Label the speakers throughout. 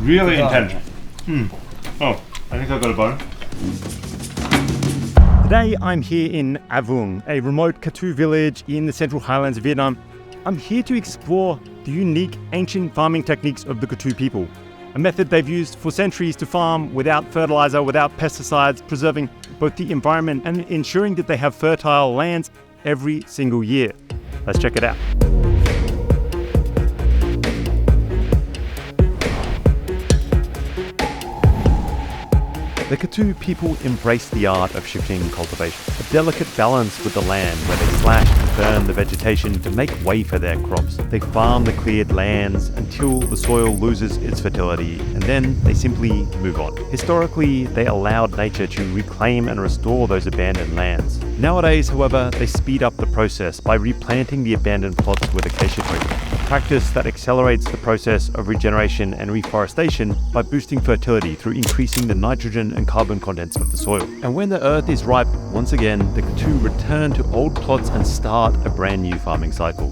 Speaker 1: Really intense. Oh, I think I've got a bone. Today I'm here in Avung, a remote Katu village in the central highlands of Vietnam. I'm here to explore the unique ancient farming techniques of the Katu people. A method they've used for centuries to farm without fertilizer, without pesticides, preserving both the environment and ensuring that they have fertile lands every single year. Let's check it out. The Katu people embrace the art of shifting cultivation, a delicate balance with the land where they slash and burn the vegetation to make way for their crops. They farm the cleared lands until the soil loses its fertility, and then they simply move on. Historically, they allowed nature to reclaim and restore those abandoned lands. Nowadays, however, they speed up the process by replanting the abandoned plots with acacia tree, a practice that accelerates the process of regeneration and reforestation by boosting fertility through increasing the nitrogen and carbon contents of the soil. And when the earth is ripe, once again, the Katu return to old plots and start a brand new farming cycle.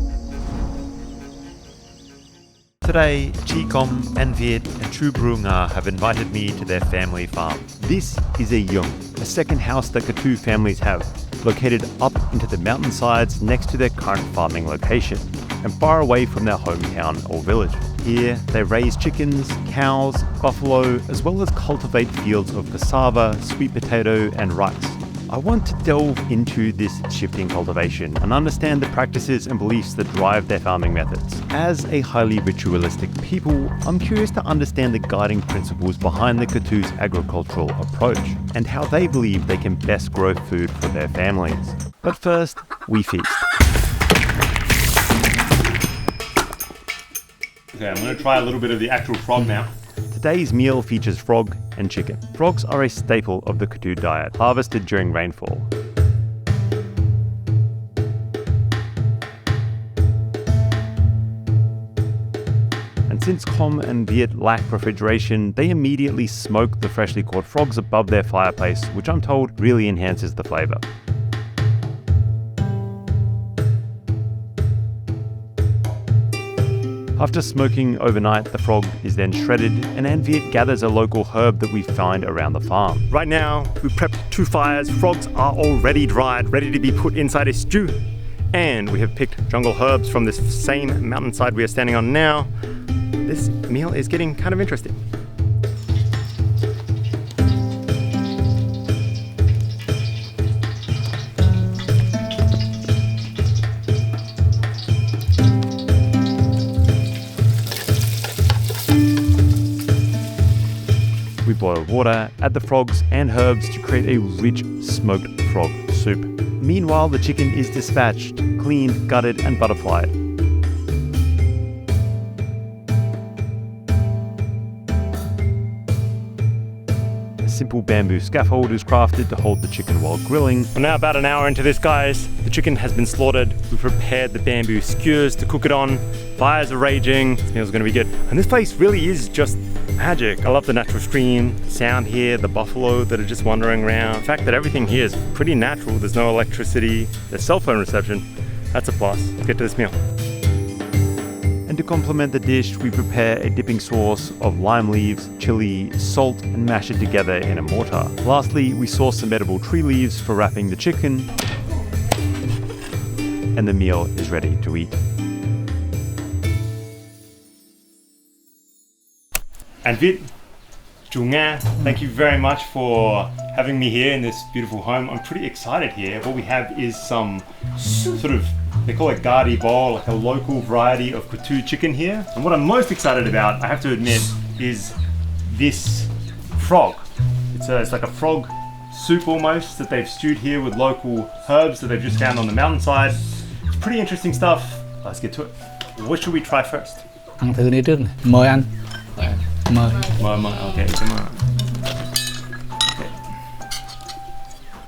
Speaker 1: Today, Chi Cong and Viet and Chu Brunga have invited me to their family farm. This is a yung, a second house that Katu families have, located up into the mountainsides next to their current farming location, and far away from their hometown or village. Here, they raise chickens, cows, buffalo, as well as cultivate fields of cassava, sweet potato, and rice. I want to delve into this shifting cultivation and understand the practices and beliefs that drive their farming methods. As a highly ritualistic people, I'm curious to understand the guiding principles behind the Katu's agricultural approach and how they believe they can best grow food for their families. But first, we feast. Okay, I'm going to try a little bit of the actual frog now. Today's meal features frog and chicken. Frogs are a staple of the Katu diet, harvested during rainfall. And since Com and Viet lack refrigeration, they immediately smoke the freshly caught frogs above their fireplace, which I'm told really enhances the flavor. After smoking overnight, the frog is then shredded, and Viet gathers a local herb that we find around the farm. Right now, we prepped 2 fires. Frogs are already dried, ready to be put inside a stew. And we have picked jungle herbs from this same mountainside we are standing on now. This meal is getting kind of interesting. We boil water, add the frogs and herbs to create a rich smoked frog soup. Meanwhile, the chicken is dispatched, cleaned, gutted and butterflied. A simple bamboo scaffold is crafted to hold the chicken while grilling. We're now about an hour into this, guys. The chicken has been slaughtered. We've prepared the bamboo skewers to cook it on. Fires are raging. This meal's gonna be good. And this place really is just magic. I love the natural stream, the sound here, the buffalo that are just wandering around. The fact that everything here is pretty natural. There's no electricity, there's cell phone reception. That's a plus. Let's get to this meal. And to complement the dish, we prepare a dipping sauce of lime leaves, chili, salt, and mash it together in a mortar. Lastly, we sauce some edible tree leaves for wrapping the chicken, and the meal is ready to eat. And Viet, Chu Nga, thank you very much for having me here in this beautiful home. I'm pretty excited here. What we have is some sort of, they call it gadi ball, like a local variety of Katu chicken here. And what I'm most excited about, I have to admit, is this frog. It's like a frog soup almost that they've stewed here with local herbs that they've just found on the mountainside. It's pretty interesting stuff. Let's get to it. What should we try first?
Speaker 2: Ăn thử đi trước này. Mời anh. Mời.
Speaker 1: Okay, come on. Okay.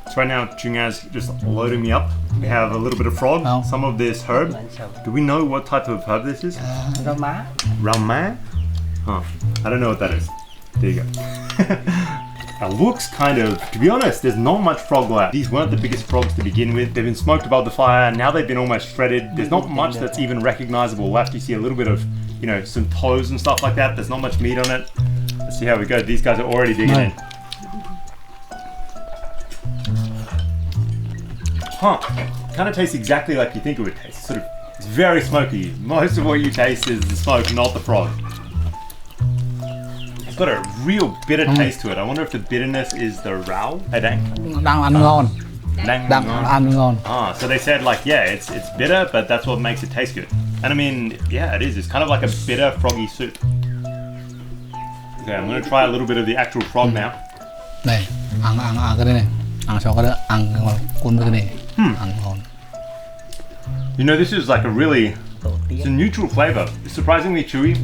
Speaker 1: So right now, Chu Nga's just loading me up. We have a little bit of frog, some of this herb. Do we know what type of herb this is?
Speaker 3: Rau má.
Speaker 1: Rau má? Huh. I don't know what that is. There you go. It looks kind of, to be honest, there's not much frog left. These weren't the biggest frogs to begin with. They've been smoked above the fire. Now they've been almost shredded. There's not much that's even recognizable left. You see a little bit of, you know, some toes and stuff like that. There's not much meat on it. see how we go. These guys are already digging in. Huh. Kind of tastes exactly like you think it would taste. It's very smoky. Most of what you taste is the smoke, not the frog. It's got a real bitter taste to it. I wonder if the bitterness is the rau. Hey, Dang.
Speaker 2: Đang ăn ngon.
Speaker 1: Dang.
Speaker 2: Đang ăn ngon.
Speaker 1: So they said like, yeah, it's bitter, but that's what makes it taste good. And I mean, yeah, it is. It's kind of like a bitter froggy soup. Okay, I'm gonna try a little bit of the actual frog now.
Speaker 2: Này, ăn cái đây này. Ăn cho cái đó, ăn ngon. Cuốn với cái này. Ăn ngon.
Speaker 1: You know, this is like it's a neutral flavor. It's surprisingly chewy.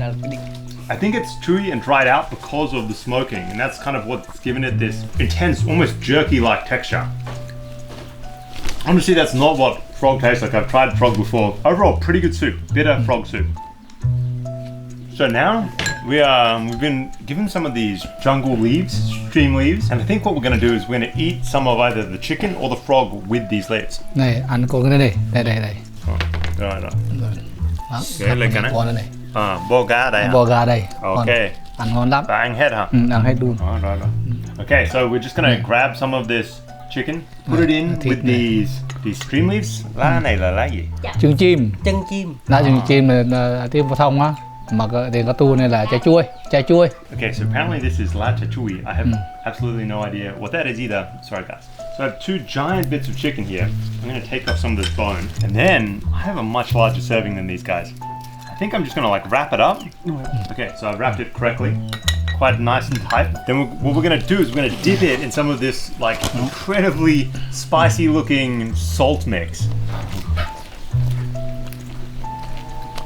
Speaker 1: I think it's chewy and dried out because of the smoking, and that's kind of what's given it this intense, almost jerky-like texture. Honestly, that's not what frog tastes like. I've tried frog before. Overall, pretty good soup. Bitter frog soup. So now we've been given some of these jungle leaves, stream leaves, and I think what we're going to do is we're going to eat some of either the chicken or the frog with these leaves.
Speaker 2: Này, ăn con cái này đây. Đây.
Speaker 1: Rồi.
Speaker 2: Đó.
Speaker 1: Cái này cái này.
Speaker 2: Con này.
Speaker 1: Bò gà đây.
Speaker 2: Bò gà đây.
Speaker 1: Okay.
Speaker 2: Ăn ngon lắm.
Speaker 1: Và ăn hết hả?
Speaker 2: Ăn hết luôn.
Speaker 1: Rồi. Okay, so we're just going to grab some of this chicken, put it in with these stream leaves. Lá này là lá gì?
Speaker 2: Trứng chim.
Speaker 3: Chân chim.
Speaker 2: Lá trứng chim là tiếng phổ thông á. Mà cái Katu này là chai chuối.
Speaker 1: Okay, so apparently this is la chachui. I have absolutely no idea what that is either. Sorry guys. So I have 2 giant bits of chicken here. I'm going to take off some of this bone. And then I have a much larger serving than these guys. I think I'm just going to like wrap it up. Okay, so I've wrapped it correctly. Quite nice and tight. Then what we're going to do is we're going to dip it in some of this like incredibly spicy looking salt mix.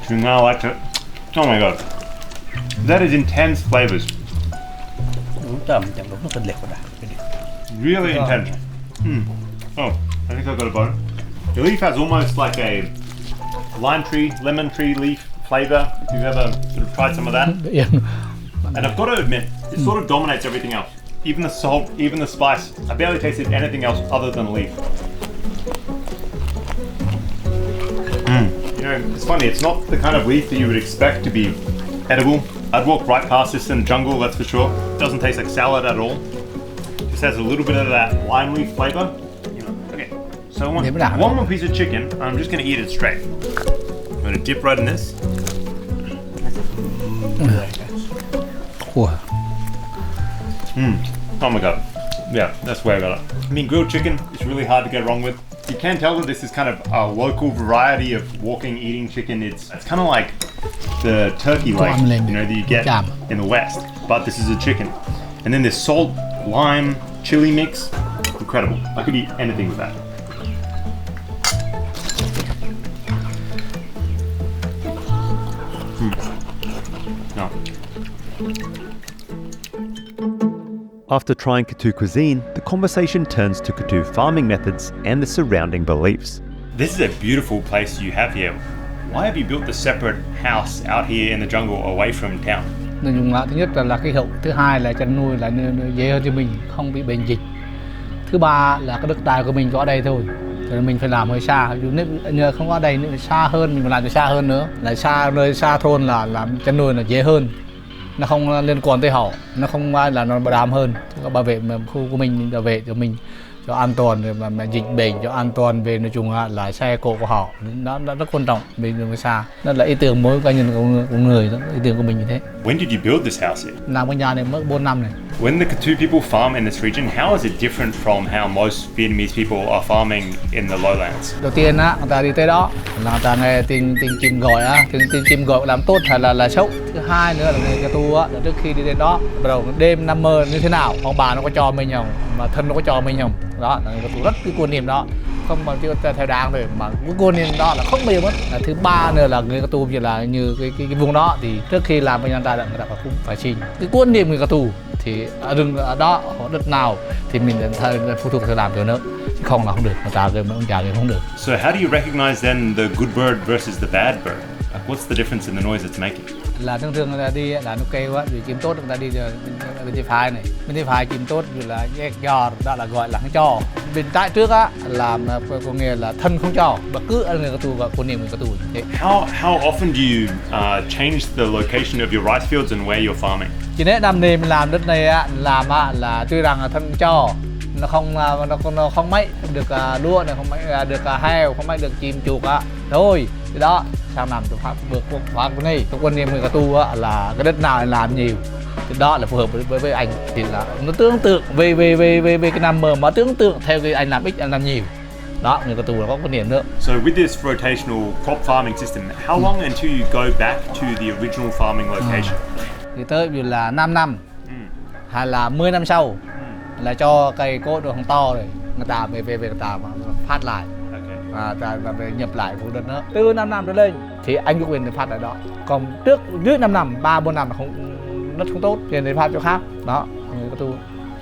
Speaker 1: Do you not like it? Oh my god. That is intense flavors. Really intense. Oh, I think I got a bone. The leaf has almost like a lime tree, lemon tree leaf flavor. If you've ever sort of tried some of that. And I've got to admit, it sort of dominates everything else. Even the salt, even the spice. I barely tasted anything else other than leaf. You know, it's funny, it's not the kind of leaf that you would expect to be edible. I'd walk right past this in the jungle, that's for sure. It doesn't taste like salad at all. Just has a little bit of that lime leaf flavor. Okay, so I want one more piece of chicken. I'm just gonna eat it straight. I'm gonna dip right in this. Oh my god. Yeah, that's where I got it. I mean, grilled chicken is really hard to get wrong with. You can tell that this is kind of a local variety of walking, eating chicken. It's kind of like the turkey leg, you know, that you get in the West. But this is a chicken. And then this salt, lime, chili mix. Incredible. I could eat anything with that. No.
Speaker 4: After trying Katu cuisine, the conversation turns to Katu farming methods and the surrounding beliefs.
Speaker 1: This is a beautiful place you have here. Why have you built the separate house out here in the jungle away from town?
Speaker 2: Nói chung là thứ nhất là khí hậu, thứ hai là chăn nuôi là dễ hơn cho mình, không bị bệnh dịch. Thứ ba là cái đất đai của mình có ở đây thôi, cho nên mình phải làm hơi xa. Nếu không có ở đây nữa xa hơn, mình phải làm cho xa hơn nữa. Là xa nơi xa thôn là làm chăn nuôi là dễ hơn. Nó không liên quan tới họ, nó không ai là nó bảo đảm hơn. Bảo vệ khu của mình, bảo vệ cho mình cho an toàn, mà dịch bệnh cho an toàn về nói chung là xe cộ của họ, nó rất quan trọng về đường xa. Đó là ý tưởng mỗi cá nhân của người, đó ý tưởng của mình như thế.
Speaker 1: When did you build this house here?
Speaker 2: Làm cái nhà này mất 4 năm này.
Speaker 1: When the Katu people farm in this region, how is it different from how most Vietnamese people are farming in the lowlands?
Speaker 2: Đầu tiên á, người ta đi tới đó là người ta nghe tiếng chim gọi á, tiếng chim gọi làm tốt hay là sốc. Thứ hai nữa là người Katu á, trước khi đi đến đó, bắt đầu đêm nằm mơ như thế nào, ông bà nó có cho mình không, mà thân nó có cho mình không. Đó, người Katu rất cái quan niệm đó, không mà chưa theo đảng rồi mà cái quan niệm đó là không bao giờ mất. Thứ ba nữa là người Katu như cái vùng đó thì trước khi làm người ta cũng phải xin cái quan niệm người Katu thì ở rừng ở đó họ đất nào thì mình phụ thuộc theo làm cho nó, chứ không là không được, người ta rồi ông già thì không được.
Speaker 1: So how do you recognize then the good bird versus the bad bird? Like, what's the difference in the noise it's making?
Speaker 2: là thường người ta đi là nó kêu á, vì chim tốt người ta đi bên tay phải này, bên tay phải chim tốt như là giò, đó là gọi là hang trò. Bên trái trước á là có nghĩa là thân không trò, bất cứ người Katu gọi quan niệm người Katu.
Speaker 1: How often do you change the location of your rice fields and where you're farming?
Speaker 2: Chỉ nãy năm nay mình làm đất này á, làm á là tuy rằng là thân trò nó không mấy được lúa này, không mấy được heo, không mấy được chim chuột á, thôi thì đó sang năm tôi phát vượt qua cái này. Cái quan niệm người Katu á là cái đất nào làm nhiều thì đó là phù hợp với anh, thì là nó tưởng tượng về cái năm mà tưởng tượng theo cái anh làm ít anh làm nhiều. Đó, người Katu là có quan niệm nữa.
Speaker 1: So with this rotational crop farming system, how long until you go back to the original farming location?
Speaker 2: Thì tới vì là 5 năm hay là 10 năm sau là cho cây cốt được không to rồi, người ta về người ta mà phát lại và về nhập lại vụ đất nữa. Từ 5 năm trở lên thì anh có quyền để phát lại đó. Còn trước dưới 5 năm, 3-4 năm là đất không tốt thì để phát chỗ khác. Đó, người Katu.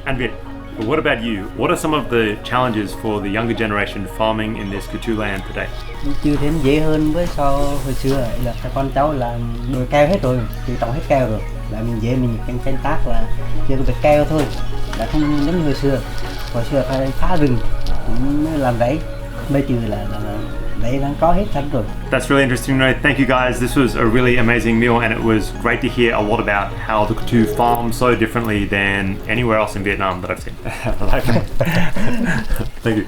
Speaker 1: And Việt, but what about you? What are some of the challenges for the younger generation farming in this Katu land today?
Speaker 3: Chưa thêm dễ hơn với so hồi xưa là các con cháu là đồi keo hết rồi, tự trồng hết keo rồi, là mình dễ mình canh tác là chỉ có việc keo thôi, là không giống như hồi xưa phải phá rừng cũng làm rẫy, bây giờ là rẫy đang có hết sẵn rồi.
Speaker 1: That's really interesting to know. Thank you guys. This was a really amazing meal, and it was great to hear a lot about how the Katu farm so differently than anywhere else in Vietnam that I've seen. Thank you.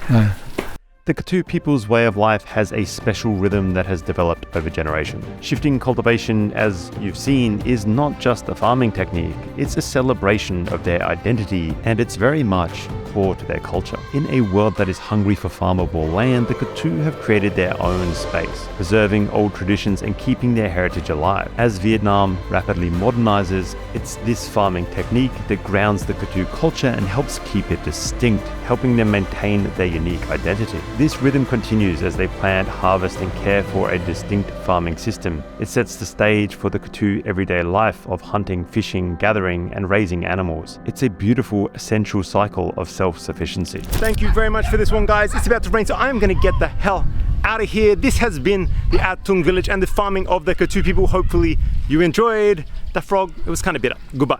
Speaker 4: The Katu people's way of life has a special rhythm that has developed over generations. Shifting cultivation, as you've seen, is not just a farming technique, it's a celebration of their identity, and it's very much core to their culture. In a world that is hungry for farmable land, the Katu have created their own space, preserving old traditions and keeping their heritage alive. As Vietnam rapidly modernizes, it's this farming technique that grounds the Katu culture and helps keep it distinct, helping them maintain their unique identity. This rhythm continues as they plant, harvest and care for a distinct farming system. It sets the stage for the Katu everyday life of hunting, fishing, gathering and raising animals. It's a beautiful, essential cycle of self-sufficiency.
Speaker 1: Thank you very much for this one, guys. It's about to rain, so I'm going to get the hell out of here. This has been the At Tung village and the farming of the Katu people. Hopefully you enjoyed. The frog, it was kind of bitter. Goodbye.